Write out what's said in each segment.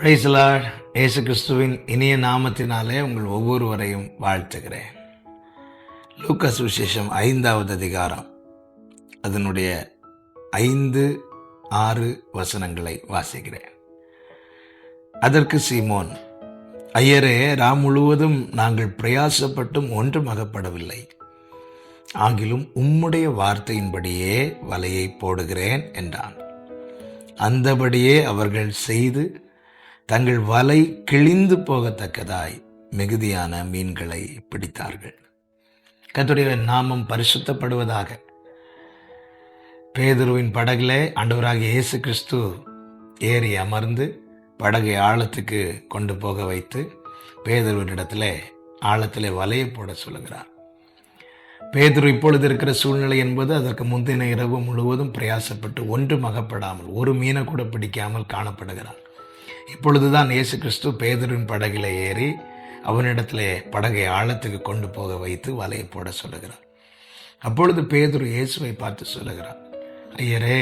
Praise the Lord. இயேசு கிறிஸ்துவின் இனிய நாமத்தினாலே உங்கள் ஒவ்வொருவரையும் வாழ்த்துகிறேன். லூக்கா சுவிசேஷம் 5வது அதிகாரம் அதனுடைய 5, 6 வசனங்களை வாசிக்கிறேன். அதற்கு சீமோன், ஐயரே, ராம் முழுவதும் நாங்கள் பிரயாசப்பட்டும் ஒன்றும் அகப்படவில்லை. ஆகிலும் உம்முடைய வார்த்தையின்படியே வலையை போடுகிறேன் என்றான். அந்தபடியே அவர்கள் செய்து தங்கள் வலை கிழிந்து போகத்தக்கதாய் மிகுதியான மீன்களை பிடித்தார்கள். கர்த்தருடைய நாமம் பரிசுத்தப்படுவதாக. பேதுருவின் படகிலே ஆண்டவராகிய இயேசு கிறிஸ்து ஏறி அமர்ந்து படகை ஆழத்துக்கு கொண்டு போக வைத்து பேதுருவினிடத்திலே ஆழத்திலே வலையை போட சொல்லுகிறார். பேதுரு இப்பொழுது இருக்கிற சூழ்நிலை என்பது அதற்கு முந்தின இரவு முழுவதும் பிரயாசப்பட்டு ஒன்றும் அகப்படாமல் ஒரு மீனை கூட பிடிக்காமல் காணப்படுகிறார். இப்பொழுதுதான் இயேசு கிறிஸ்து பேதுருவின் படகிலே ஏறி அவனிடத்திலே படகை ஆழத்துக்கு கொண்டு போக வைத்து வலையை போட சொல்லுகிறார். அப்பொழுது பேதுரு இயேசுவை பார்த்து சொல்லுகிறார், ஐயரே,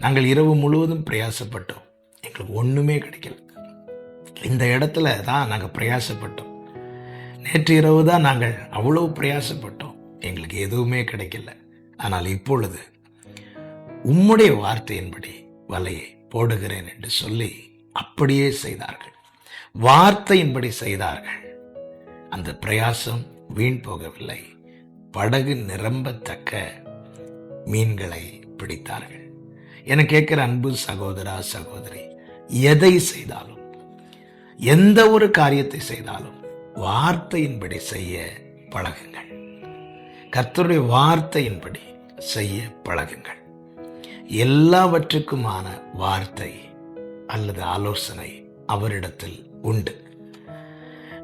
நாங்கள் இரவு முழுவதும் பிரயாசப்பட்டோம், எங்களுக்கு ஒன்றுமே கிடைக்கல. இந்த இடத்துல தான் நாங்கள் பிரயாசப்பட்டோம். நேற்று இரவு தான் நாங்கள் அவ்வளவு பிரயாசப்பட்டோம், எங்களுக்கு எதுவுமே கிடைக்கல. ஆனால் இப்பொழுது உம்முடைய வார்த்தையின்படி வலையை போடுகிறேன் என்று சொல்லி அப்படியே செய்தார்கள். வார்த்தையின்படி செய்தார்கள். அந்த பிரயாசம் வீண் போகவில்லை. படகு நிரம்பத்தக்க மீன்களை பிடித்தார்கள். என கேட்கிற அன்பு சகோதரா, சகோதரி, எதை செய்தாலும், எந்த ஒரு காரியத்தை செய்தாலும் வார்த்தையின்படி செய்ய பழகுங்கள். கர்த்தருடைய வார்த்தையின்படி செய்ய பழகுங்கள். எல்லாவற்றுக்குமான வார்த்தை அல்லது ஆலோசனை அவரிடத்தில் உண்டு.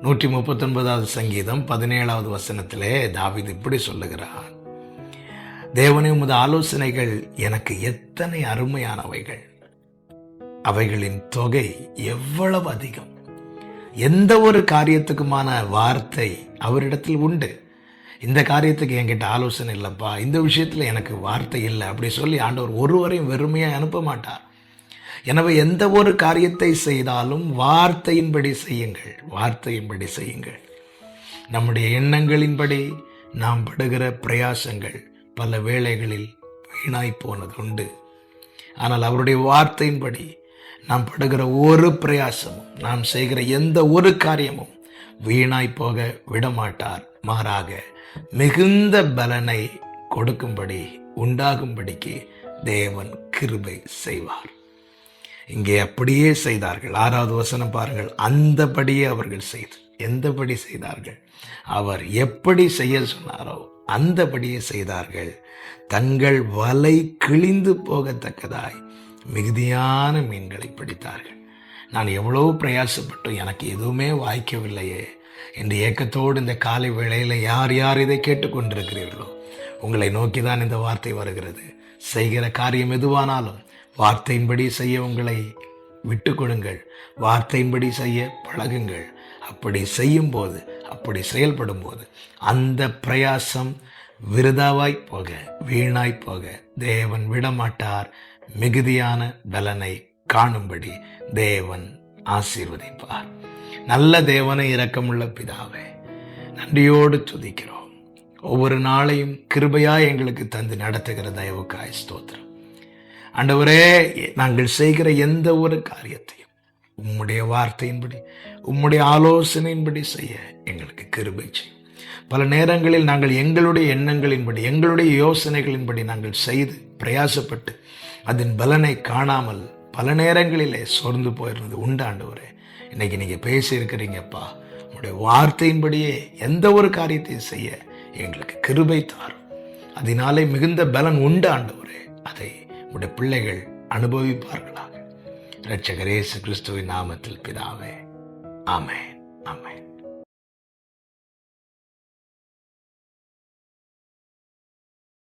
139வது சங்கீதம் 17வது வசனத்திலே தாவீது இப்படி சொல்லுகிறார், தேவனே, உமது ஆலோசனைகள் எனக்கு எத்தனை அருமையானவைகள், அவைகளின் தொகை எவ்வளவு அதிகம். எந்த ஒரு காரியத்துக்குமான வார்த்தை அவரிடத்தில் உண்டு. இந்த காரியத்துக்கு என்கிட்ட ஆலோசனை இல்லைப்பா, இந்த விஷயத்தில் எனக்கு வார்த்தை இல்லை அப்படி சொல்லி ஆண்டவர் ஒருவரையும் வெறுமையாக அனுப்ப மாட்டார். எனவே எந்த ஒரு காரியத்தை செய்தாலும் வார்த்தையின்படி செய்யுங்கள். வார்த்தையின்படி செய்யுங்கள். நம்முடைய எண்ணங்களின்படி நாம் படுகிற பிரயாசங்கள் பல வேளைகளில் வீணாய் போனது உண்டு. ஆனால் அவருடைய வார்த்தையின்படி நாம் படுகிற ஒரு பிரயாசமும், நாம் செய்கிற எந்த ஒரு காரியமும் வீணாய் போக விடமாட்டார். மாறாக மிகுந்த பலனை கொடுக்கும்படி, உண்டாகும்படிக்கு தேவன் கிருபை செய்வார். இங்கே அப்படியே செய்தார்கள். 6வது வசனம் பாருங்கள். அந்தபடியே அவர்கள் செய்து, எந்தபடி செய்தார்கள்? அவர் எப்படி செய்ய சொன்னாரோ அந்தபடியே செய்தார்கள். தங்கள் வலை கிழிந்து போகத்தக்கதாய் மிகுதியான மீன்களை பிடித்தார்கள். நான் எவ்வளவு பிரயாசப்பட்டும் எனக்கு எதுவுமே வாய்க்கவில்லையே என்று ஏக்கத்தோடு இந்த காலை வேளையில் யார் யார் இதை கேட்டுக்கொண்டிருக்கிறீர்களோ உங்களை நோக்கி தான் இந்த வார்த்தை வருகிறது. செய்கிற காரியம் எதுவானாலும் வார்த்தையின்படி செய்ய உங்களை விட்டு கொடுங்கள். வார்த்தையின்படி செய்ய பழகுங்கள். அப்படி செய்யும் போது, அப்படி செயல்படும் போது அந்த பிரயாசம் விருதாவாய் போக, வீணாய் போக தேவன் விடமாட்டார். மிகுதியான பலனை காணும்படி தேவன் ஆசீர்வதிப்பார். நல்ல தேவனை, இரக்கமுள்ள பிதாவே, நன்றியோடு துதிக்கிறோம். ஒவ்வொரு நாளையும் கிருபையாய் எங்களுக்கு தந்து நடத்துகிற தயவுக்காய் ஸ்தோத்திரம். ஆண்டவரே, நாங்கள் செய்கிற எந்த ஒரு காரியத்தையும் உம்முடைய வார்த்தையின்படி, உம்முடைய ஆலோசனையின்படி செய்ய எங்களுக்கு கிருபை செய்யும். பல நேரங்களில் நாங்கள் எங்களுடைய எண்ணங்களின்படி, எங்களுடைய யோசனைகளின்படி நாங்கள் செய்து பிரயாசப்பட்டு அதன் பலனை காணாமல் பல நேரங்களிலே சோர்ந்து போயிருந்தது உண்டு. ஆண்டவரே, இன்னைக்கு நீங்கள் பேசியிருக்கிறீங்கப்பா. உங்களுடைய வார்த்தையின்படியே எந்த ஒரு காரியத்தையும் செய்ய எங்களுக்கு கிருபை தாரும். அதனாலே மிகுந்த பலன் உண்டு. ஆண்டவரே, அதை உடைய பிள்ளைகள் அனுபவிப்பார்களாக. இரட்சகர் இயேசு கிறிஸ்துவின் நாமத்தில் பிதாவே, ஆமென், ஆமென்.